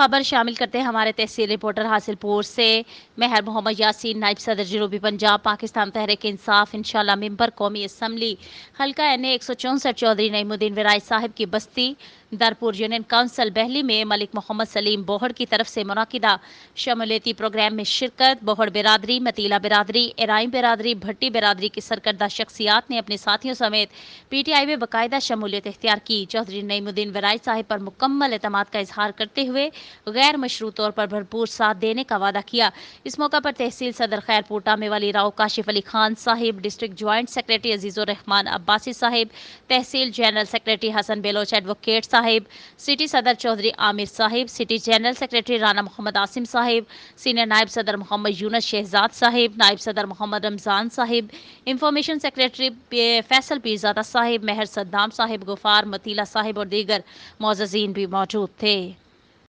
خبر شامل کرتے ہیں ہمارے تحصیل رپورٹر حاصل پور سے۔ مہر محمد یاسین، نائب صدر جنوبی پنجاب، پاکستان تحریک انصاف انشاءاللہ ممبر قومی اسمبلی حلقہ این 164 چودھری نعیم الدین ورائی صاحب کی بستی درپور یونین کونسل بہلی میں ملک محمد سلیم بوہڑ کی طرف سے منعقدہ شمولیتی پروگرام میں شرکت۔ بوہڑ برادری، متیلا برادری، ایرائیں برادری، بھٹی برادری کی سرکردہ شخصیات نے اپنے ساتھیوں سمیت پی ٹی آئی میں باقاعدہ شمولیت اختیار کی۔ چودھری نعیم الدین ورائی صاحب پر مکمل اعتماد کا اظہار کرتے ہوئے غیر مشروع طور پر بھرپور ساتھ دینے کا وعدہ کیا۔ اس موقع پر تحصیل صدر خیر پور ٹامے والی راؤ کاشف علی خان صاحب، ڈسٹرکٹ جوائنٹ سیکریٹری عزیز الرحمان عباسی صاحب، تحصیل جنرل سیکریٹری حسن بلوچ ایڈوکیٹ صاحب، سٹی صدر چودھری عامر صاحب، city general secretary Rana Muhammad Asim صاحب، سینئر نائب صدر محمد یونس شہزاد صاحب، نائب صدر محمد رمضان صاحب، انفارمیشن سیکریٹری فیصل پیرزادہ صاحب، مہر صدام صاحب، غفار متیلا صاحب اور دیگر معززین بھی موجود تھے۔